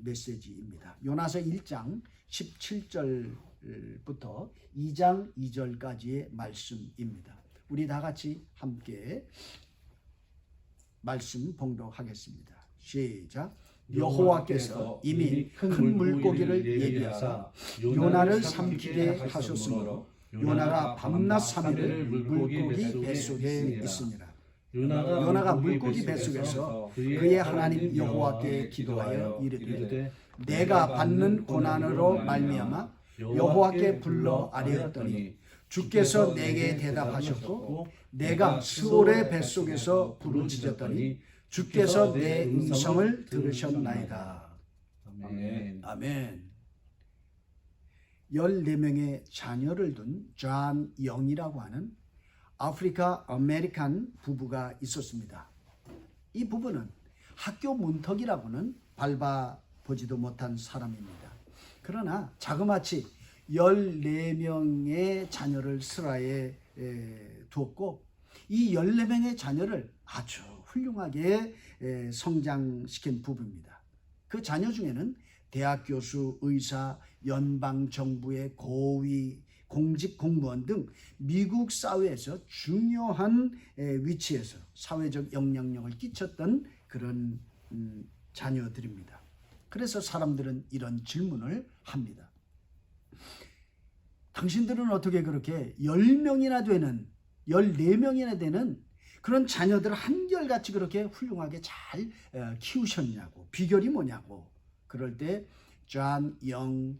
메시지입니다. 요나서 1장 17절부터 2장 2절까지의 말씀입니다. 우리 다 같이 함께 말씀 봉독하겠습니다. 시작. 여호와께서 이미 큰 물고기를 예비하사 요나를 삼키게 하셨으므로 요나가 밤낮 3일을 물고기 뱃속에 있으니라. 요나가 물고기 뱃속에서 그의 하나님 여호와께 기도하여 이르되 내가 받는 고난으로 말미암아 여호와께 불러 아뢰었더니 주께서 내게 대답하셨고 내가 스올의 뱃속에서 부르짖었더니 주께서 내 음성을 들으셨나이다. 아멘. 아멘. 14명의 자녀를 둔 존 영이라고 하는 아프리카 아메리칸 부부가 있었습니다. 이 부부는 학교 문턱이라고는 밟아보지도 못한 사람입니다. 그러나 자그마치 14명의 자녀를 슬하에 두었고 이 14명의 자녀를 아주 훌륭하게 성장시킨 부부입니다. 그 자녀 중에는 대학 교수, 의사, 연방정부의 고위 공직 공무원 등 미국 사회에서 중요한 위치에서 사회적 영향력을 끼쳤던 그런 자녀들입니다. 그래서 사람들은 이런 질문을 합니다. 당신들은 어떻게 그렇게 10명이나 되는 14명이나 되는 그런 자녀들을 한결같이 그렇게 훌륭하게 잘 키우셨냐고, 비결이 뭐냐고. 그럴 때 존 영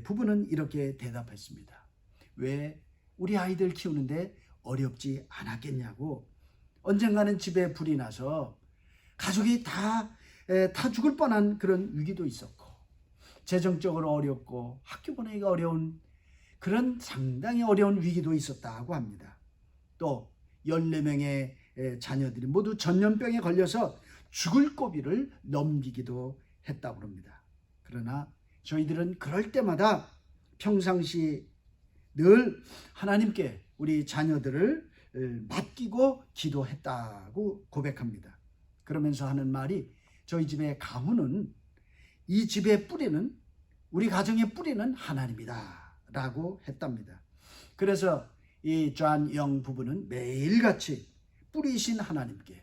부부는 이렇게 대답했습니다. 왜 우리 아이들 키우는데 어렵지 않았겠냐고. 언젠가는 집에 불이 나서 가족이 다 죽을 뻔한 그런 위기도 있었고 재정적으로 어렵고 학교 보내기가 어려운 그런 상당히 어려운 위기도 있었다고 합니다. 또 14명의 자녀들이 모두 전염병에 걸려서 죽을 고비를 넘기기도 했다고 합니다. 그러나 저희들은 그럴 때마다 평상시 늘 하나님께 우리 자녀들을 맡기고 기도했다고 고백합니다. 그러면서 하는 말이 저희 집의 가문은 이 집의 뿌리는 우리 가정의 뿌리는 하나님이다 라고 했답니다. 그래서 이 존 영 부부는 매일같이 뿌리이신 하나님께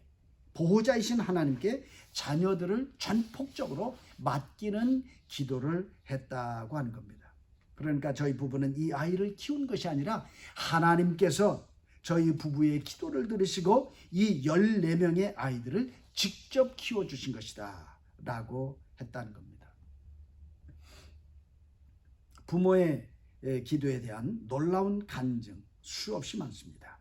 보호자이신 하나님께 자녀들을 전폭적으로 맡기는 기도를 했다고 하는 겁니다. 그러니까 저희 부부는 이 아이를 키운 것이 아니라 하나님께서 저희 부부의 기도를 들으시고 이 14명의 아이들을 직접 키워주신 것이다 라고 했다는 겁니다. 부모의 기도에 대한 놀라운 간증 수없이 많습니다.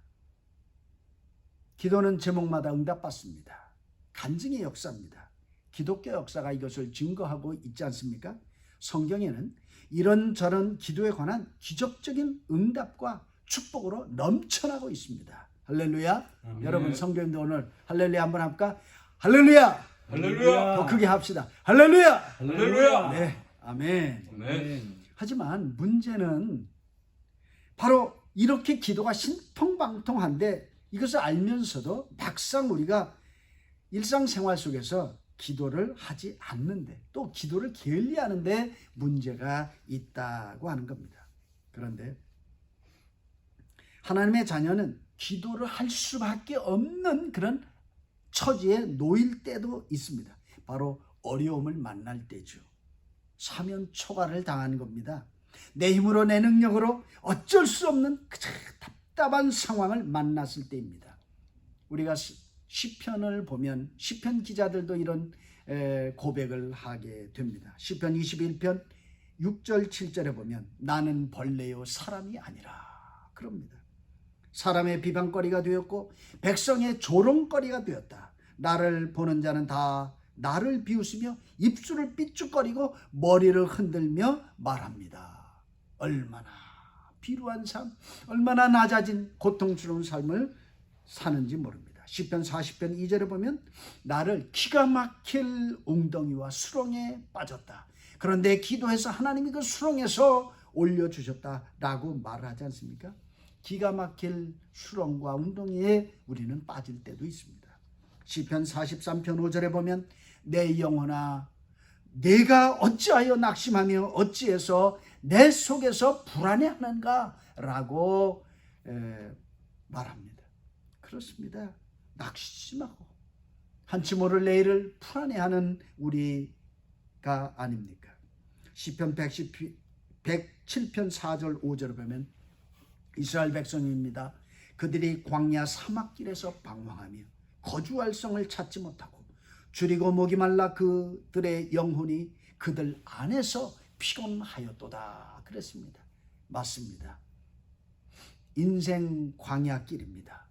기도는 제목마다 응답받습니다. 간증의 역사입니다. 기독교 역사가 이것을 증거하고 있지 않습니까? 성경에는 이런저런 기도에 관한 기적적인 응답과 축복으로 넘쳐나고 있습니다. 할렐루야. 아멘. 여러분 성경도 오늘 할렐루야 한번 할까? 할렐루야. 할렐루야. 더 크게 합시다. 할렐루야. 할렐루야. 네. 아멘. 아멘. 하지만 문제는 바로 이렇게 기도가 신통방통한데 이것을 알면서도 막상 우리가 일상생활 속에서 기도를 하지 않는데 또 기도를 게을리하는데 문제가 있다고 하는 겁니다. 그런데 하나님의 자녀는 기도를 할 수밖에 없는 그런 처지에 놓일 때도 있습니다. 바로 어려움을 만날 때죠. 사면 초과를 당하는 겁니다. 내 힘으로 내 능력으로 어쩔 수 없는 답답한 상황을 만났을 때입니다. 우리가 시편을 보면 시편 기자들도 이런 고백을 하게 됩니다. 시편 21편 6절 7절에 보면 나는 벌레요 사람이 아니라 그럽니다. 사람의 비방거리가 되었고 백성의 조롱거리가 되었다. 나를 보는 자는 다 나를 비웃으며 입술을 삐죽거리고 머리를 흔들며 말합니다. 얼마나 비루한 삶, 얼마나 낮아진 고통스러운 삶을 사는지 모릅니다. 시편 40편 2절에 보면 나를 기가 막힐 웅덩이와 수렁에 빠졌다. 그런데 기도해서 하나님이 그 수렁에서 올려주셨다라고 말하지 않습니까? 기가 막힐 수렁과 웅덩이에 우리는 빠질 때도 있습니다. 시편 43편 5절에 보면 내 영혼아 내가 어찌하여 낙심하며 어찌해서 내 속에서 불안해하는가 라고 말합니다. 그렇습니다. 낙심하고 한치 모를 내일을 불안해하는 우리가 아닙니까? 시편 107편 4절 5절을 보면 이스라엘 백성입니다. 그들이 광야 사막길에서 방황하며 거주할 성을 찾지 못하고 줄이고 목이 말라 그들의 영혼이 그들 안에서 피곤하였도다 그랬습니다. 맞습니다. 인생 광야길입니다.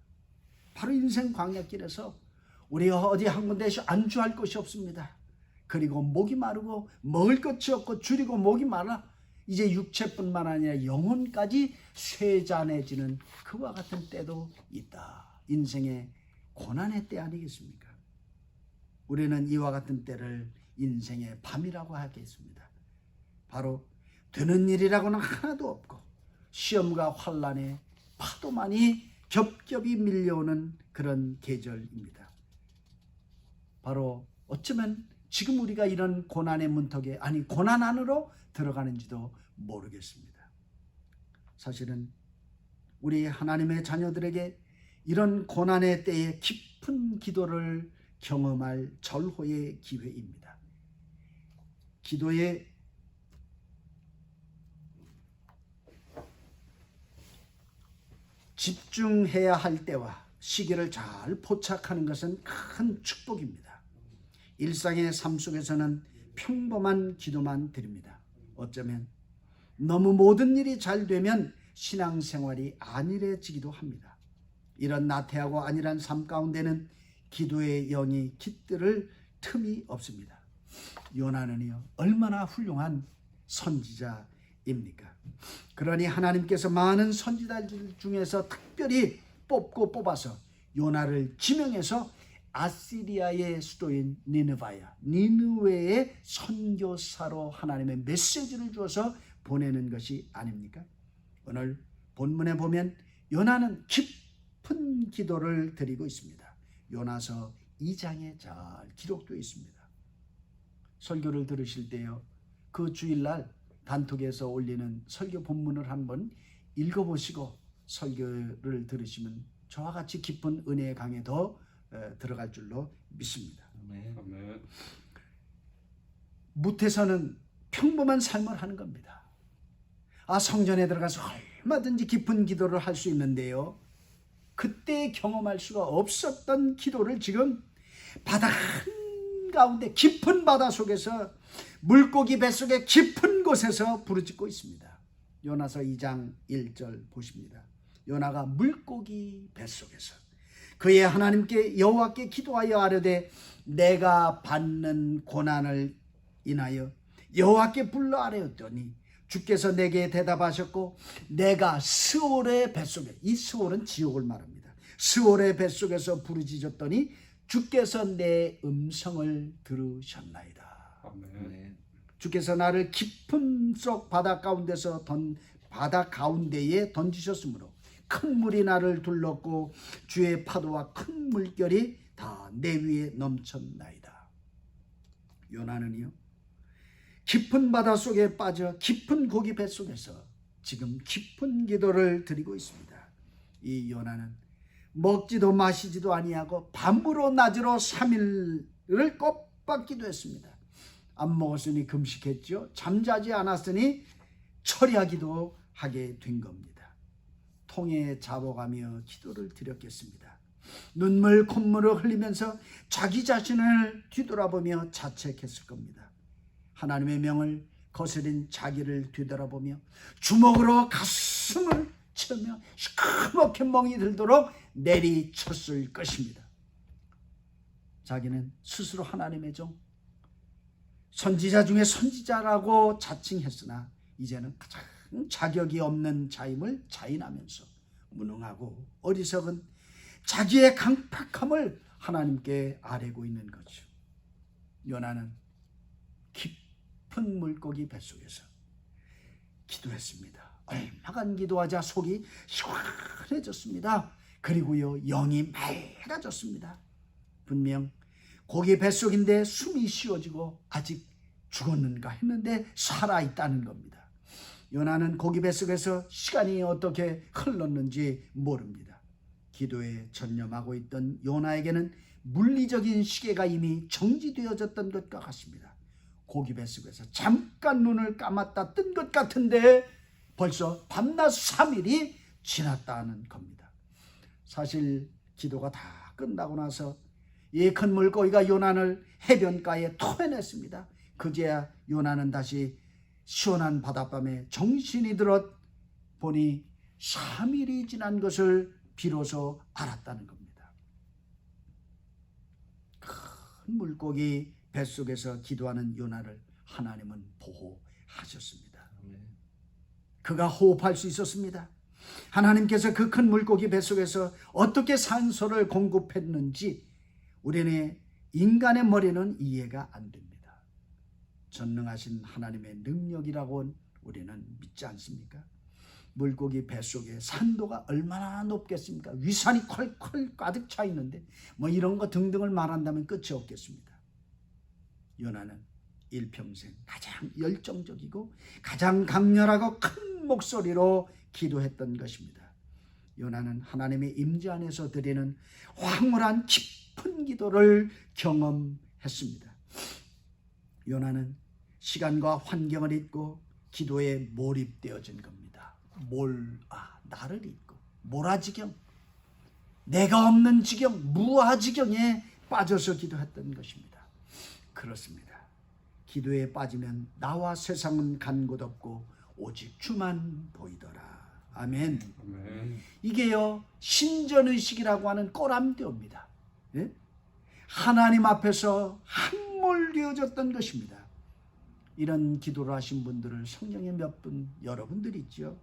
바로 인생 광야길에서 우리가 어디 한 군데에서 안주할 것이 없습니다. 그리고 목이 마르고 먹을 것이 없고 줄이고 목이 말라 이제 육체뿐만 아니라 영혼까지 쇠잔해지는 그와 같은 때도 있다. 인생의 고난의 때 아니겠습니까? 우리는 이와 같은 때를 인생의 밤이라고 하겠습니다. 바로 되는 일이라고는 하나도 없고 시험과 환난의 파도만이 겹겹이 밀려오는 그런 계절입니다. 바로 어쩌면 지금 우리가 이런 고난의 문턱에 아니 고난 안으로 들어가는지도 모르겠습니다. 사실은 우리 하나님의 자녀들에게 이런 고난의 때에 깊은 기도를 경험할 절호의 기회입니다. 기도에 집중해야 할 때와 시기를 잘 포착하는 것은 큰 축복입니다. 일상의 삶 속에서는 평범한 기도만 드립니다. 어쩌면 너무 모든 일이 잘 되면 신앙생활이 안일해지기도 합니다. 이런 나태하고 안일한 삶 가운데는 기도의 영이 깃들을 틈이 없습니다. 요나는요 얼마나 훌륭한 선지자입니까? 그러니 하나님께서 많은 선지자들 중에서 특별히 뽑아서 요나를 지명해서 아시리아의 수도인 니느웨의 선교사로 하나님의 메시지를 주어서 보내는 것이 아닙니까? 오늘 본문에 보면 요나는 깊은 기도를 드리고 있습니다. 요나서 2장에 잘 기록되어 있습니다. 설교를 들으실 때요 그 주일날 단톡에서 올리는 설교 본문을 한번 읽어보시고 설교를 들으시면 저와 같이 깊은 은혜의 강에 더 들어갈 줄로 믿습니다. 아멘. 무태서는 평범한 삶을 하는 겁니다. 성전에 들어가서 얼마든지 깊은 기도를 할 수 있는데요 그때 경험할 수가 없었던 기도를 지금 바다 한가운데 깊은 바다 속에서 물고기 뱃속에 깊은 곳에서 부르짖고 있습니다. 요나서 2장 1절 보십니다. 요나가 물고기 뱃속에서 그의 하나님께 여호와께 기도하여 아뢰되 내가 받는 고난을 인하여 여호와께 불러 아뢰었더니 주께서 내게 대답하셨고 내가 스올의 뱃속에 이 스올은 지옥을 말합니다. 스올의 뱃속에서 부르짖었더니 주께서 내 음성을 들으셨나이다. 아멘. 주께서 나를 깊은 속 바다 가운데에 던지셨으므로 큰 물이 나를 둘렀고 주의 파도와 큰 물결이 다 내 위에 넘쳤나이다. 요나는요 깊은 바다 속에 빠져 깊은 고기 뱃속에서 지금 깊은 기도를 드리고 있습니다. 이 요나는 먹지도 마시지도 아니하고 밤으로 낮으로 3일을 꼬박 기도했습니다. 안 먹었으니 금식했죠. 잠자지 않았으니 철야기도 하게 된 겁니다. 통에 잡아가며 기도를 드렸겠습니다. 눈물 콧물을 흘리면서 자기 자신을 뒤돌아보며 자책했을 겁니다. 하나님의 명을 거스린 자기를 뒤돌아보며 주먹으로 가슴을 치며 시커멓게 멍이 들도록 내리쳤을 것입니다. 자기는 스스로 하나님의 종, 선지자 중에 선지자라고 자칭했으나 이제는 가장 자격이 없는 자임을 자인하면서 무능하고 어리석은 자기의 강팍함을 하나님께 아뢰고 있는 거죠. 요나는 깊은 물고기 뱃속에서 기도했습니다. 얼마간 기도하자 속이 시원해졌습니다. 그리고요 영이 맑아졌습니다. 분명 고기 뱃속인데 숨이 쉬어지고 아직 죽었는가 했는데 살아있다는 겁니다. 요나는 고기 뱃속에서 시간이 어떻게 흘렀는지 모릅니다. 기도에 전념하고 있던 요나에게는 물리적인 시계가 이미 정지되어졌던 것과 같습니다. 고기 뱃속에서 잠깐 눈을 감았다 뜬 것 같은데 벌써 밤낮 3일이 지났다는 겁니다. 사실 기도가 다 끝나고 나서 이 큰 물고기가 요나를 해변가에 토해냈습니다. 그제야 요나는 다시 시원한 바닷밤에 정신이 들어 보니 3일이 지난 것을 비로소 알았다는 겁니다. 큰 물고기 뱃속에서 기도하는 요나를 하나님은 보호하셨습니다. 그가 호흡할 수 있었습니다. 하나님께서 그 큰 물고기 뱃속에서 어떻게 산소를 공급했는지 우리는 인간의 머리는 이해가 안 됩니다. 전능하신 하나님의 능력이라고 우리는 믿지 않습니까? 물고기 뱃속에 산도가 얼마나 높겠습니까? 위산이 콸콸 가득 차 있는데 뭐 이런 거 등등을 말한다면 끝이 없겠습니다. 요나는 일평생 가장 열정적이고 가장 강렬하고 큰 목소리로 기도했던 것입니다. 요나는 하나님의 임재 안에서 드리는 황홀한 깊은 기도를 경험했습니다. 요나는 시간과 환경을 잊고 기도에 몰입되어진 겁니다. 나를 잊고 몰아지경, 내가 없는 지경, 무아지경에 빠져서 기도했던 것입니다. 그렇습니다. 기도에 빠지면 나와 세상은 간 곳 없고 오직 주만 보이더라. 아멘. 이게요 신전의식이라고 하는 꼬람대오입니다. 예? 하나님 앞에서 함몰되어졌던 것입니다. 이런 기도를 하신 분들을 성경에 몇 분 여러분들이 있죠.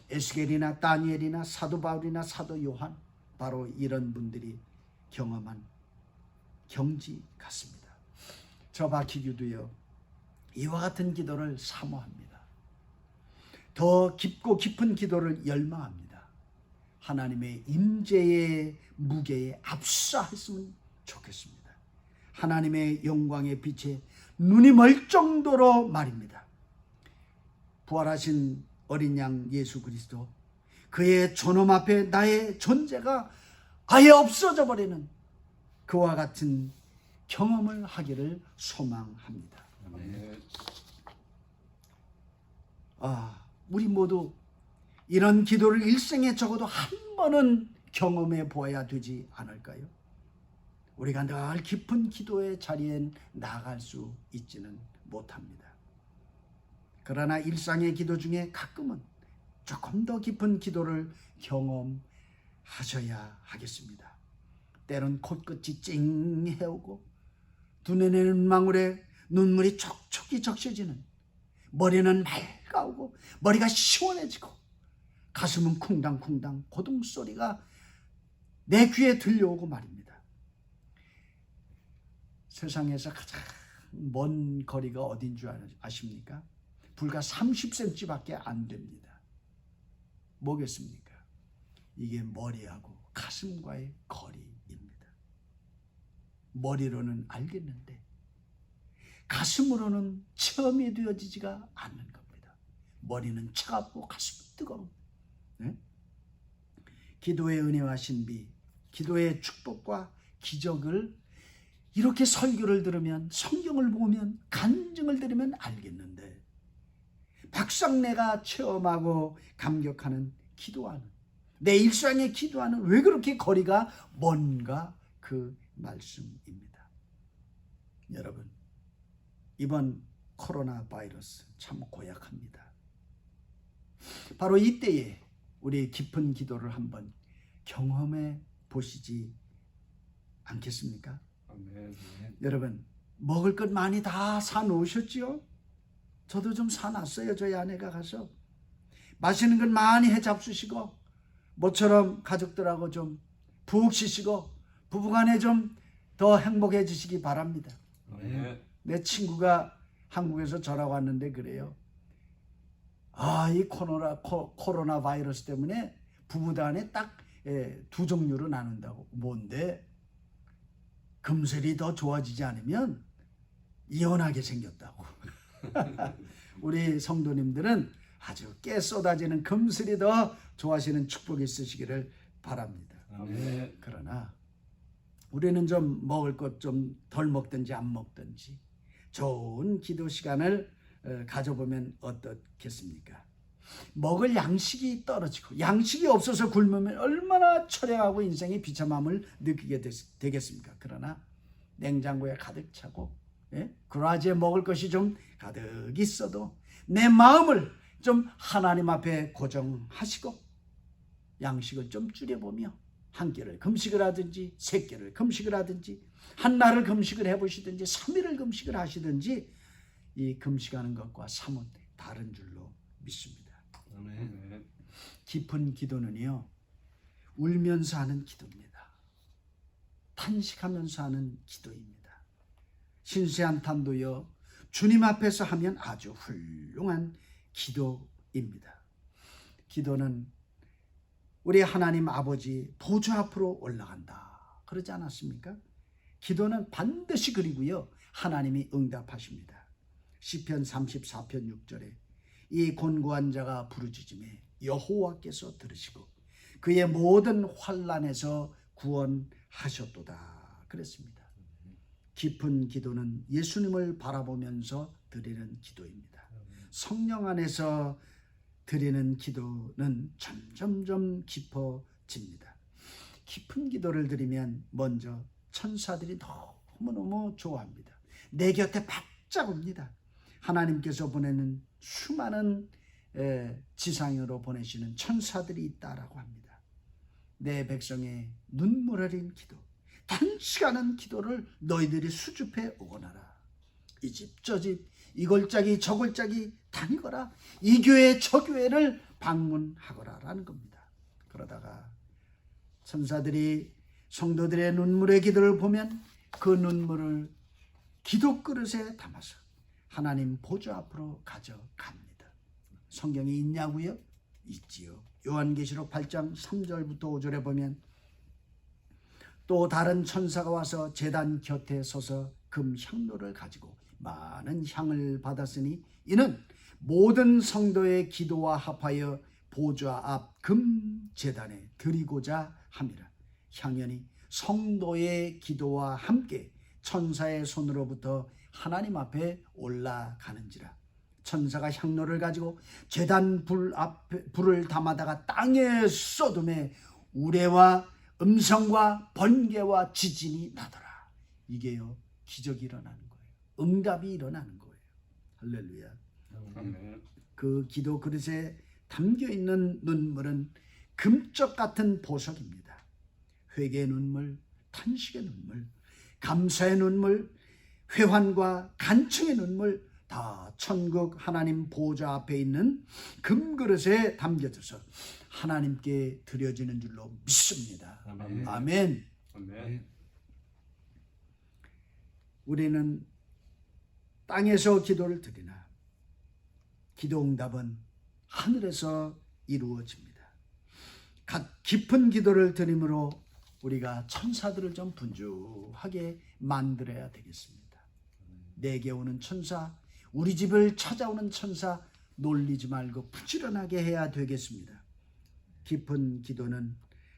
에스겔이나 다니엘이나 사도 바울이나 사도 요한, 바로 이런 분들이 경험한 경지 같습니다. 저 박희규도요 이와 같은 기도를 사모합니다. 더 깊고 깊은 기도를 열망합니다. 하나님의 임재의 무게에 압사했으면 좋겠습니다. 하나님의 영광의 빛에 눈이 멀 정도로 말입니다. 부활하신 어린 양 예수 그리스도, 그의 존엄 앞에 나의 존재가 아예 없어져 버리는 그와 같은 경험을 하기를 소망합니다. 우리 모두 이런 기도를 일생에 적어도 한 번은 경험해 보아야 되지 않을까요? 우리가 늘 깊은 기도의 자리에 나아갈 수 있지는 못합니다. 그러나 일상의 기도 중에 가끔은 조금 더 깊은 기도를 경험하셔야 하겠습니다. 때론 코끝이 찡해오고 눈에는 눈망울에 눈물이 촉촉이 적셔지는, 머리는 맑아오고 머리가 시원해지고 가슴은 쿵당쿵당 고동소리가 내 귀에 들려오고 말입니다. 세상에서 가장 먼 거리가 어딘 줄 아십니까? 불과 30cm밖에 안 됩니다. 뭐겠습니까? 이게 머리하고 가슴과의 거리입니다. 머리로는 알겠는데 가슴으로는 체험이 되어지지가 않는 겁니다. 머리는 차갑고 가슴은 뜨거운. 네? 기도의 은혜와 신비, 기도의 축복과 기적을 이렇게 설교를 들으면, 성경을 보면, 간증을 들으면 알겠는데 막상 내가 체험하고 감격하는 기도하는, 내 일상의 기도하는 왜 그렇게 거리가 먼가, 그 말씀입니다. 여러분, 이번 코로나 바이러스 참 고약합니다. 바로 이때에 우리 깊은 기도를 한번 경험해 보시지 않겠습니까? 아멘. 여러분, 먹을 것 많이 다 사놓으셨지요? 저도 좀 사놨어요. 저희 아내가 가서 맛있는 것 많이 해 잡수시고, 모처럼 가족들하고 좀 푹 쉬시고 부부간에 좀 더 행복해지시기 바랍니다. 아멘. 내 친구가 한국에서 전화 왔는데 그래요. 이 코로나 바이러스 때문에 부부간에 딱 두 종류로 나눈다고. 뭔데? 금슬이 더 좋아지지 않으면 이혼하게 생겼다고. 우리 성도님들은 아주 깨 쏟아지는 금슬이 더 좋아하시는 축복이 있으시기를 바랍니다. 아멘. 그러나 우리는 좀 먹을 것 좀 덜 먹든지 안 먹든지 좋은 기도 시간을 가져보면 어떻겠습니까? 먹을 양식이 떨어지고 양식이 없어서 굶으면 얼마나 처량하고 인생의 비참함을 느끼게 되겠습니까? 그러나 냉장고에 가득 차고 그라지에 먹을 것이 좀 가득 있어도 내 마음을 좀 하나님 앞에 고정하시고 양식을 좀 줄여보며 한 끼를 금식을 하든지 세 끼를 금식을 하든지 한 날을 금식을 해보시든지 3일을 금식을 하시든지 이 금식하는 것과 사뭇 다른 줄로 믿습니다. 아멘. 깊은 기도는요 울면서 하는 기도입니다. 탄식하면서 하는 기도입니다. 신세한탄도요 주님 앞에서 하면 아주 훌륭한 기도입니다. 기도는 우리 하나님 아버지 보좌 앞으로 올라간다 그러지 않았습니까? 기도는 반드시 그리고요 하나님이 응답하십니다. 시편 34편 6절에 이 곤고한 자가 부르짖음에 여호와께서 들으시고 그의 모든 환난에서 구원하셨도다 그랬습니다. 깊은 기도는 예수님을 바라보면서 드리는 기도입니다. 성령 안에서 드리는 기도는 점점점 깊어집니다. 깊은 기도를 드리면 먼저 천사들이 너무너무 좋아합니다. 내 곁에 바짝 옵니다. 하나님께서 보내는 수많은 지상으로 보내시는 천사들이 있다라고 합니다. 내 백성의 눈물 흘린 기도, 단식하는 기도를 너희들이 수줍해 오거나라. 이 집 저 집 이 골짜기 저 골짜기 다니거라. 이 교회 저 교회를 방문하거라라는 겁니다. 그러다가 천사들이 성도들의 눈물의 기도를 보면 그 눈물을 기도 그릇에 담아서 하나님 보좌 앞으로 가져갑니다. 성경에 있냐고요? 있지요. 요한계시록 8장 3절부터 5절에 보면 또 다른 천사가 와서 제단 곁에 서서 금 향로를 가지고 많은 향을 받았으니 이는 모든 성도의 기도와 합하여 보좌 앞 금 제단에 드리고자 함이라. 향연이 성도의 기도와 함께 천사의 손으로부터 하나님 앞에 올라가는지라. 천사가 향로를 가지고 제단 불을 담아다가 땅에 쏟음에 우레와 음성과 번개와 지진이 나더라. 이게요 기적이 일어나는 거예요. 응답이 일어나는 거예요. 할렐루야. 아멘. 그 기도 그릇에 담겨있는 눈물은 금쪽 같은 보석입니다. 회개의 눈물, 탄식의 눈물, 감사의 눈물, 회환과 간청의 눈물 다 천국 하나님 보좌 앞에 있는 금그릇에 담겨져서 하나님께 드려지는 줄로 믿습니다. 아멘. 아멘. 아멘. 우리는 땅에서 기도를 드리나 기도 응답은 하늘에서 이루어집니다. 깊은 기도를 드림으로 우리가 천사들을 좀 분주하게 만들어야 되겠습니다. 내게 오는 천사, 우리 집을 찾아오는 천사 놀리지 말고 부지런하게 해야 되겠습니다. 깊은 기도는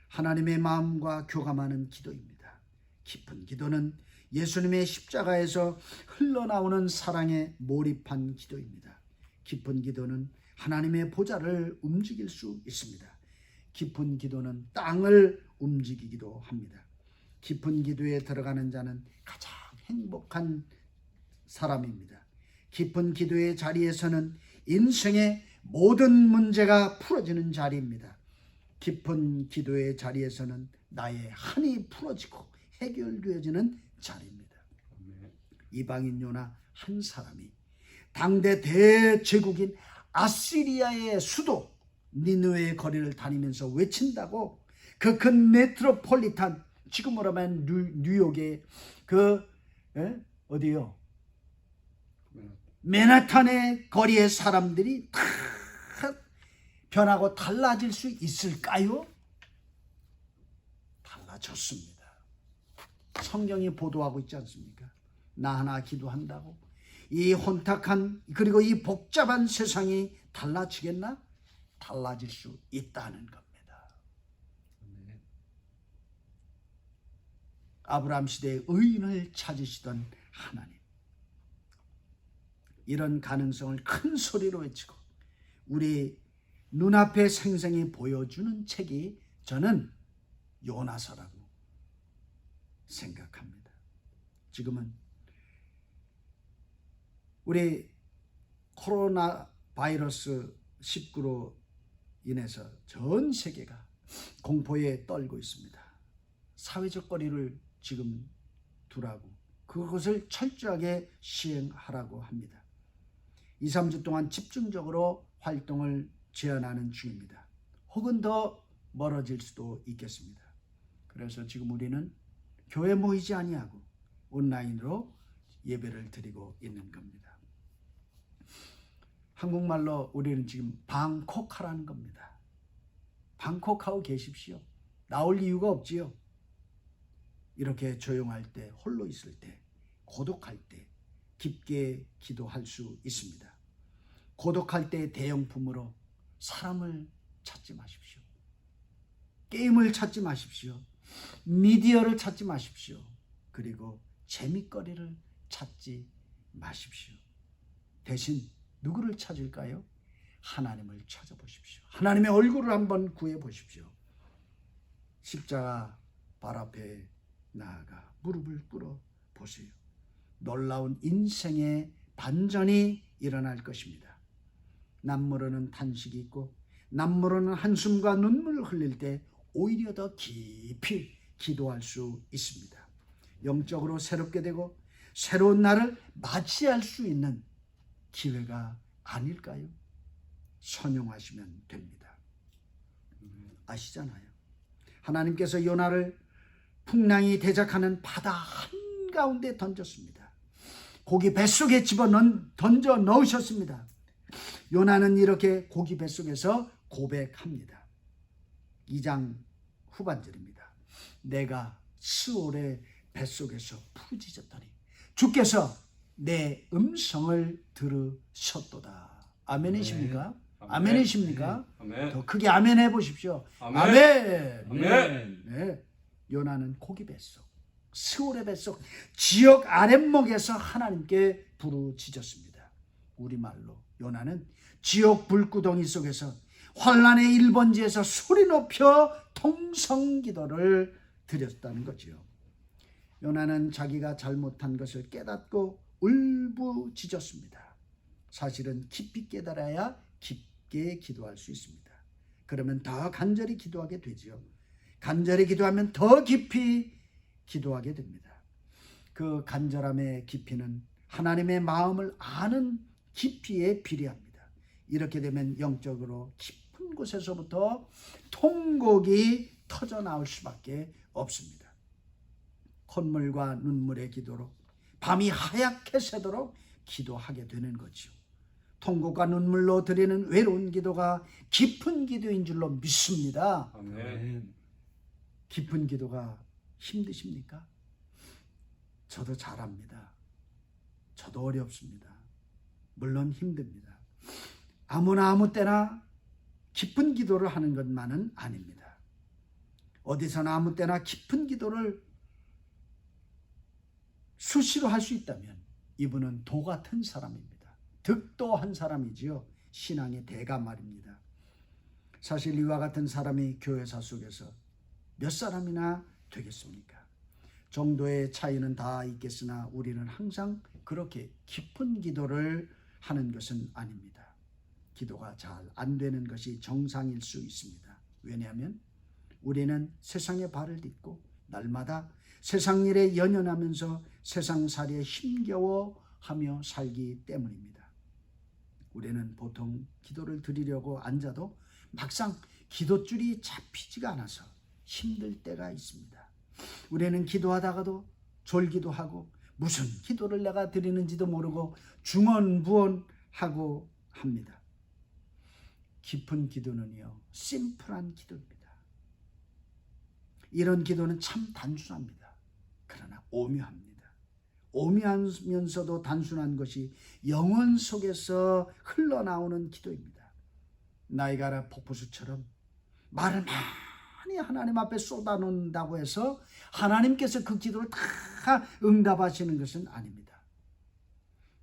하나님의 마음과 교감하는 기도입니다. 깊은 기도는 예수님의 십자가에서 흘러나오는 사랑에 몰입한 기도입니다. 깊은 기도는 하나님의 보좌를 움직일 수 있습니다. 깊은 기도는 땅을 움직이기도 합니다. 깊은 기도에 들어가는 자는 가장 행복한 사람입니다. 깊은 기도의 자리에서는 인생의 모든 문제가 풀어지는 자리입니다. 깊은 기도의 자리에서는 나의 한이 풀어지고 해결되어지는 자리입니다. 이방인 요나 한 사람이 당대 대제국인 아시리아의 수도 니느웨의 거리를 다니면서 외친다고 그 큰 메트로폴리탄 지금으로 하면 뉴욕의 어디요? 맨하탄의 거리의 사람들이 다 변하고 달라질 수 있을까요? 달라졌습니다. 성경이 보도하고 있지 않습니까? 나 하나 기도한다고 이 혼탁한 그리고 이 복잡한 세상이 달라지겠나? 달라질 수 있다는 겁니다. 아멘. 아브라함 시대의 의인을 찾으시던 하나님, 이런 가능성을 큰 소리로 외치고 우리 눈앞에 생생히 보여주는 책이 저는 요나서라고 생각합니다. 지금은 우리 코로나 바이러스 19로 인해서 전 세계가 공포에 떨고 있습니다. 사회적 거리를 지금 두라고, 그것을 철저하게 시행하라고 합니다. 2, 3주 동안 집중적으로 활동을 제한하는 중입니다. 혹은 더 멀어질 수도 있겠습니다. 그래서 지금 우리는 교회 모이지 아니하고 온라인으로 예배를 드리고 있는 겁니다. 한국말로 우리는 지금 방콕하라는 겁니다. 방콕하고 계십시오. 나올 이유가 없지요. 이렇게 조용할 때, 홀로 있을 때, 고독할 때 깊게 기도할 수 있습니다. 고독할 때 대형품으로 사람을 찾지 마십시오. 게임을 찾지 마십시오. 미디어를 찾지 마십시오. 그리고 재미거리를 찾지 마십시오. 대신 누구를 찾을까요? 하나님을 찾아보십시오. 하나님의 얼굴을 한번 구해보십시오. 십자가 발 앞에 나아가 무릎을 꿇어 보세요. 놀라운 인생의 반전이 일어날 것입니다. 남모르는 탄식이 있고 남모르는 한숨과 눈물을 흘릴 때 오히려 더 깊이 기도할 수 있습니다. 영적으로 새롭게 되고 새로운 날을 맞이할 수 있는 기회가 아닐까요? 선용하시면 됩니다. 아시잖아요. 하나님께서 요나를 풍랑이 대적하는 바다 한가운데 던졌습니다. 고기 뱃속에 던져 넣으셨습니다. 요나는 이렇게 고기 뱃속에서 고백합니다. 2장 후반절입니다. 내가 스올의 뱃속에서 부르짖었더니 주께서 내 음성을 들으셨도다. 아멘이십니까? 아멘이십니까? 아멘. 더 크게 아멘 해보십시오. 아멘. 아멘. 아멘. 네. 요나는 고기 뱃속, 스올의 뱃속, 지옥 아랫목에서 하나님께 부르짖었습니다. 우리말로 요나는 지옥 불구덩이 속에서 환란의 1번지에서 소리 높여 통성기도를 드렸다는 거지요. 요나는 자기가 잘못한 것을 깨닫고 울부짖었습니다. 사실은 깊이 깨달아야 깊게 기도할 수 있습니다. 그러면 더 간절히 기도하게 되지요. 간절히 기도하면 더 깊이 기도하게 됩니다. 그 간절함의 깊이는 하나님의 마음을 아는 깊이에 비례합니다. 이렇게 되면 영적으로 깊은 곳에서부터 통곡이 터져 나올 수밖에 없습니다. 콧물과 눈물의 기도로 밤이 하얗게 새도록 기도하게 되는 거죠. 통곡과 눈물로 드리는 외로운 기도가 깊은 기도인 줄로 믿습니다. 아멘. 깊은 기도가 힘드십니까? 저도 잘합니다. 저도 어렵습니다. 물론 힘듭니다. 아무나 아무 때나 깊은 기도를 하는 것만은 아닙니다. 어디서나 아무 때나 깊은 기도를 수시로 할 수 있다면 이분은 도 같은 사람입니다. 득도한 사람이지요. 신앙의 대가 말입니다. 사실 이와 같은 사람이 교회사 속에서 몇 사람이나 되겠습니까? 정도의 차이는 다 있겠으나 우리는 항상 그렇게 깊은 기도를 하는 것은 아닙니다. 기도가 잘 안 되는 것이 정상일 수 있습니다. 왜냐하면 우리는 세상의 발을 딛고 날마다 세상 일에 연연하면서 세상살이에 힘겨워하며 살기 때문입니다. 우리는 보통 기도를 드리려고 앉아도 막상 기도줄이 잡히지가 않아서 힘들 때가 있습니다. 우리는 기도하다가도 졸기도 하고 무슨 기도를 내가 드리는지도 모르고 중언부언하고 합니다. 깊은 기도는요, 심플한 기도입니다. 이런 기도는 참 단순합니다. 그러나 오묘합니다. 오묘하면서도 단순한 것이 영혼 속에서 흘러나오는 기도입니다. 나이가라 폭포수처럼 말을 많이 하나님 앞에 쏟아놓는다고 해서 하나님께서 그 기도를 다 응답하시는 것은 아닙니다.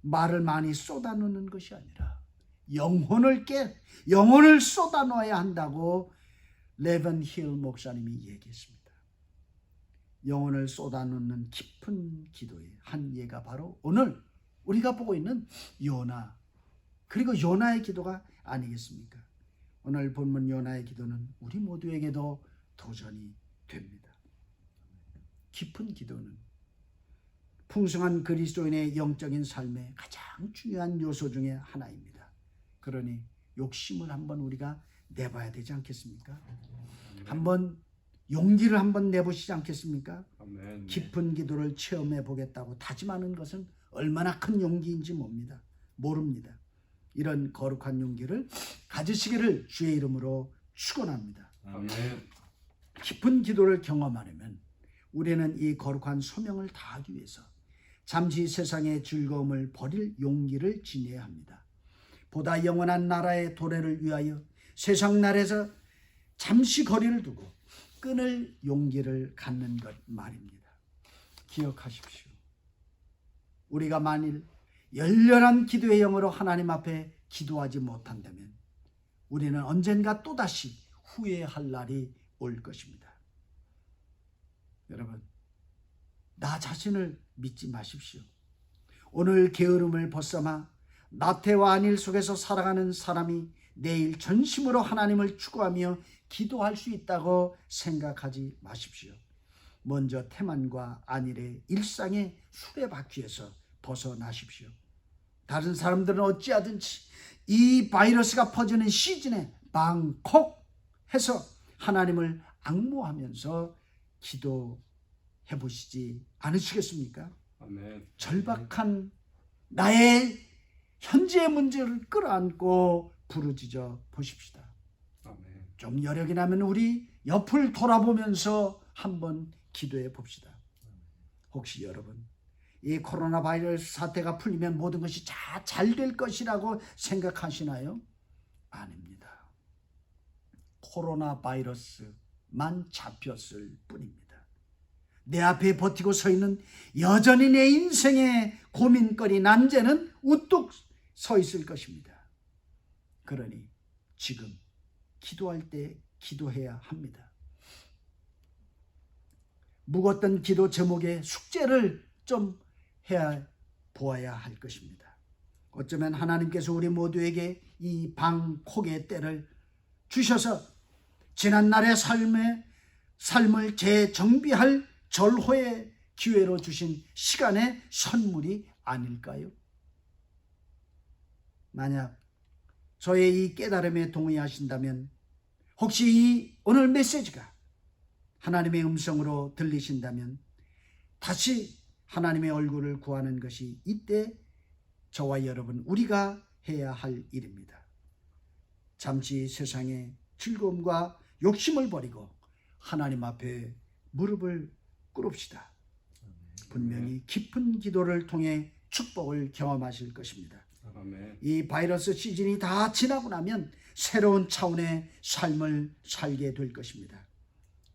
말을 많이 쏟아놓는 것이 아니라 영혼을 쏟아놓아야 한다고 레번 힐 목사님이 얘기했습니다. 영혼을 쏟아놓는 깊은 기도의 한 예가 바로 오늘 우리가 보고 있는 요나, 그리고 요나의 기도가 아니겠습니까? 오늘 본문 요나의 기도는 우리 모두에게도 도전이 됩니다. 깊은 기도는 풍성한 그리스도인의 영적인 삶의 가장 중요한 요소 중에 하나입니다. 그러니 욕심을 한번 우리가 내봐야 되지 않겠습니까? 한번 용기를 한번 내보시지 않겠습니까? 아멘. 깊은 기도를 체험해 보겠다고 다짐하는 것은 얼마나 큰 용기인지 모릅니다. 이런 거룩한 용기를 가지시기를 주의 이름으로 축원합니다. 아멘. 깊은 기도를 경험하려면 우리는 이 거룩한 소명을 다하기 위해서 잠시 세상의 즐거움을 버릴 용기를 지녀야 합니다. 보다 영원한 나라의 도래를 위하여 세상 날에서 잠시 거리를 두고 끊을 용기를 갖는 것 말입니다. 기억하십시오. 우리가 만일 열렬한 기도의 영으로 하나님 앞에 기도하지 못한다면 우리는 언젠가 또다시 후회할 날이 올 것입니다. 여러분, 나 자신을 믿지 마십시오. 오늘 게으름을 벗삼아 나태와 안일 속에서 살아가는 사람이 내일 전심으로 하나님을 추구하며 기도할 수 있다고 생각하지 마십시오. 먼저 태만과 안일의 일상의 수레바퀴에서 벗어나십시오. 다른 사람들은 어찌하든지 이 바이러스가 퍼지는 시즌에 방콕해서 하나님을 앙모하면서 기도해 보시지 않으시겠습니까? 아멘. 절박한 나의 현재의 문제를 끌어안고 부르짖어 보십시다. 아멘. 좀 여력이 나면 우리 옆을 돌아보면서 한번 기도해 봅시다. 혹시 여러분, 이 코로나 바이러스 사태가 풀리면 모든 것이 잘 될 것이라고 생각하시나요? 아닙니다. 코로나 바이러스만 잡혔을 뿐입니다. 내 앞에 버티고 서 있는 여전히 내 인생의 고민거리 난제는 우뚝 서 있을 것입니다. 그러니 지금 기도할 때 기도해야 합니다. 묵었던 기도 제목의 숙제를 좀 보아야 할 것입니다. 어쩌면 하나님께서 우리 모두에게 이 방콕의 때를 주셔서 지난날의 삶을 재정비할 절호의 기회로 주신 시간의 선물이 아닐까요? 만약 저의 이 깨달음에 동의하신다면 혹시 오늘 메시지가 하나님의 음성으로 들리신다면 다시 하나님의 얼굴을 구하는 것이 이때 저와 여러분 우리가 해야 할 일입니다. 잠시 세상의 즐거움과 욕심을 버리고 하나님 앞에 무릎을 꿇읍시다. 분명히 깊은 기도를 통해 축복을 경험하실 것입니다. 아멘. 이 바이러스 시즌이 다 지나고 나면 새로운 차원의 삶을 살게 될 것입니다.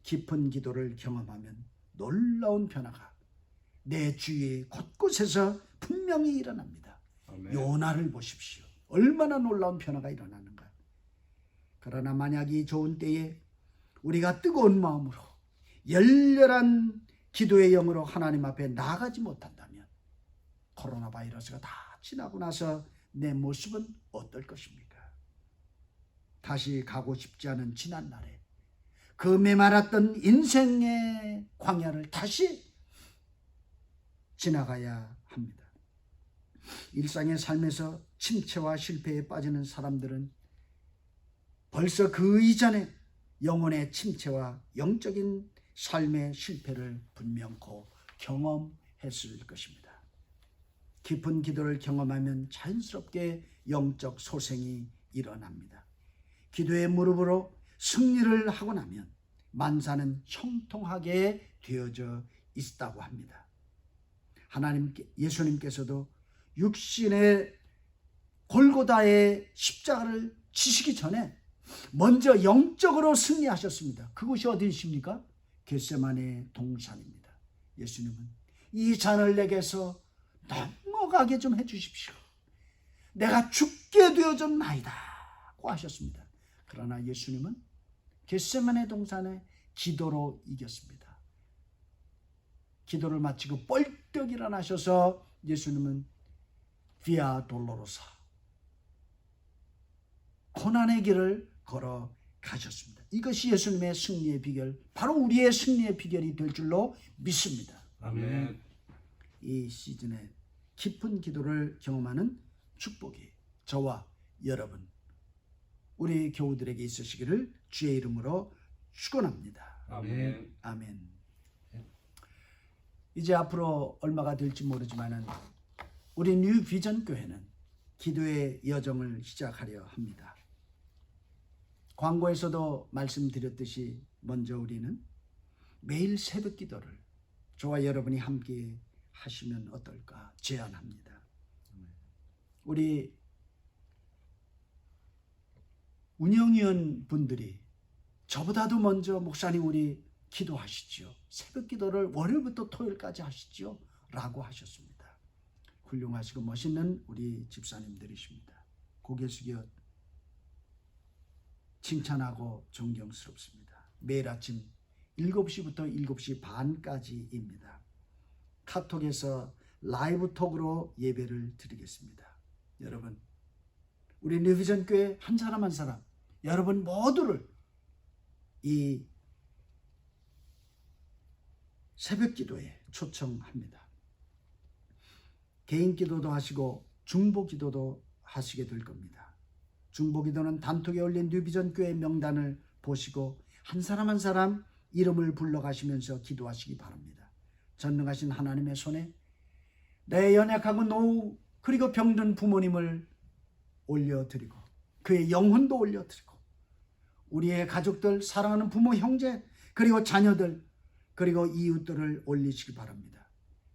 깊은 기도를 경험하면 놀라운 변화가 내 주위의 곳곳에서 분명히 일어납니다. 아멘. 요나를 보십시오. 얼마나 놀라운 변화가 일어나는가. 그러나 만약 이 좋은 때에 우리가 뜨거운 마음으로 열렬한 기도의 영으로 하나님 앞에 나아가지 못한다면 코로나 바이러스가 다 지나고 나서 내 모습은 어떨 것입니까? 다시 가고 싶지 않은 지난날에 그 메말랐던 인생의 광야를 다시 지나가야 합니다. 일상의 삶에서 침체와 실패에 빠지는 사람들은 벌써 그 이전에 영혼의 침체와 영적인 삶의 실패를 분명코 경험했을 것입니다. 깊은 기도를 경험하면 자연스럽게 영적 소생이 일어납니다. 기도의 무릎으로 승리를 하고 나면 만사는 형통하게 되어져 있다고 합니다. 예수님께서도 육신의 골고다의 십자가를 지시기 전에 먼저 영적으로 승리하셨습니다. 그곳이 어디십니까? 겟세마네 동산입니다. 예수님은 이 잔을 내게서 넘어가게 좀 해주십시오. 내가 죽게 되어졌나이다 고 하셨습니다. 그러나 예수님은 겟세마네 동산에 기도로 이겼습니다. 기도를 마치고 뻘떡 일어나셔서 예수님은 비아 돌로로사 고난의 길을 걸어 가셨습니다. 이것이 예수님의 승리의 비결, 바로 우리의 승리의 비결이 될 줄로 믿습니다. 아멘. 이 시즌에 깊은 기도를 경험하는 축복이 저와 여러분, 우리 교우들에게 있으시기를 주의 이름으로 축원합니다. 아멘. 아멘. 이제 앞으로 얼마가 될지 모르지만은 우리 뉴 비전 교회는 기도의 여정을 시작하려 합니다. 광고에서도 말씀드렸듯이 먼저 우리는 매일 새벽 기도를 저와 여러분이 함께 하시면 어떨까 제안합니다. 우리 운영위원 분들이 저보다도 먼저 목사님 우리 기도하시지요. 새벽 기도를 월요일부터 토요일까지 하시지요. 라고 하셨습니다. 훌륭하시고 멋있는 우리 집사님들이십니다. 고개 숙여 칭찬하고 존경스럽습니다. 매일 아침 7시부터 7시 반까지입니다. 카톡에서 라이브 톡으로 예배를 드리겠습니다. 여러분, 우리 뉴비전 교회 한 사람 한 사람, 여러분 모두를 이 새벽 기도에 초청합니다. 개인 기도도 하시고 중보 기도도 하시게 될 겁니다. 중보 기도는 단톡에 올린 뉴비전 교회 명단을 보시고 한 사람 한 사람 이름을 불러가시면서 기도하시기 바랍니다. 전능하신 하나님의 손에 내 연약하고 노후 그리고 병든 부모님을 올려드리고 그의 영혼도 올려드리고 우리의 가족들, 사랑하는 부모, 형제 그리고 자녀들 그리고 이웃들을 올리시기 바랍니다.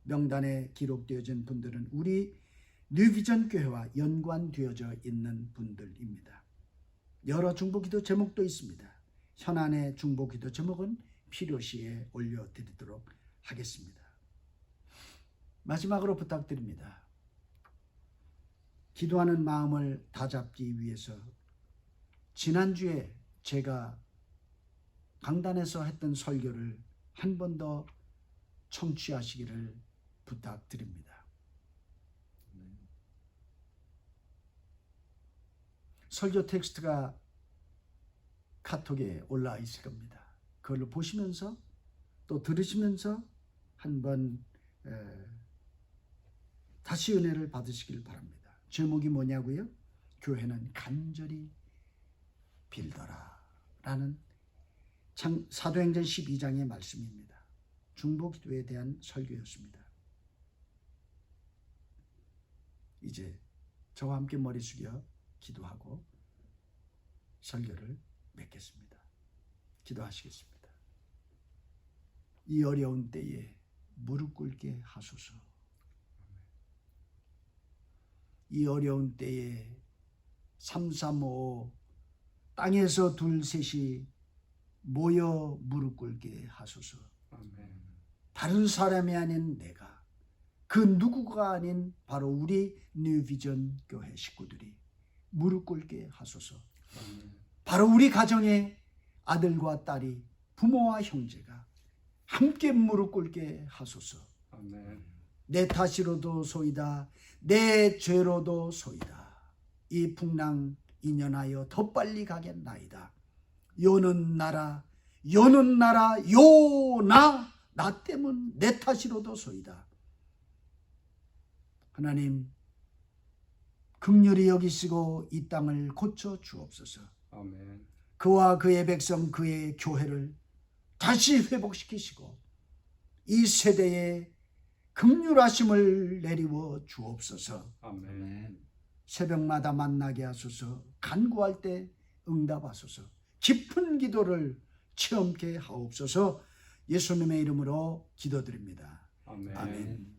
명단에 기록되어진 분들은 우리 뉴비전 교회와 연관되어져 있는 분들입니다. 여러 중보기도 제목도 있습니다. 현안의 중보기도 제목은 필요시에 올려드리도록 하겠습니다. 마지막으로 부탁드립니다. 기도하는 마음을 다잡기 위해서 지난주에 제가 강단에서 했던 설교를 한 번 더 청취하시기를 부탁드립니다. 설교 텍스트가 카톡에 올라와 있을 겁니다. 그걸로 보시면서 또 들으시면서 한번 다시 은혜를 받으시길 바랍니다. 제목이 뭐냐고요? 교회는 간절히 빌더라 라는 사도행전 12장의 말씀입니다. 중보기도에 대한 설교였습니다. 이제 저와 함께 머리 숙여 기도하고 설교를 맺겠습니다. 기도하시겠습니다. 이 어려운 때에 무릎 꿇게 하소서. 이 어려운 때에 335 땅에서 둘 셋이 모여 무릎 꿇게 하소서. 아멘. 다른 사람이 아닌 내가, 그 누구가 아닌 바로 우리 뉴비전 교회 식구들이 무릎 꿇게 하소서. 아멘. 바로 우리 가정의 아들과 딸이, 부모와 형제가 함께 무릎 꿇게 하소서. 아멘. 내 탓으로도 소이다, 내 죄로도 소이다. 이 풍랑 인연하여 더 빨리 가겠나이다. 요는 나라, 요는 나라, 요나 나 때문 내 탓으로도 소이다. 하나님, 긍휼히 여기시고 이 땅을 고쳐 주옵소서. 아멘. 그와 그의 백성, 그의 교회를 다시 회복시키시고 이 세대에 긍휼하심을 내리워 주옵소서. 아멘. 새벽마다 만나게 하소서. 간구할 때 응답하소서. 깊은 기도를 체험케 하옵소서. 예수님의 이름으로 기도드립니다. 아멘. 아멘.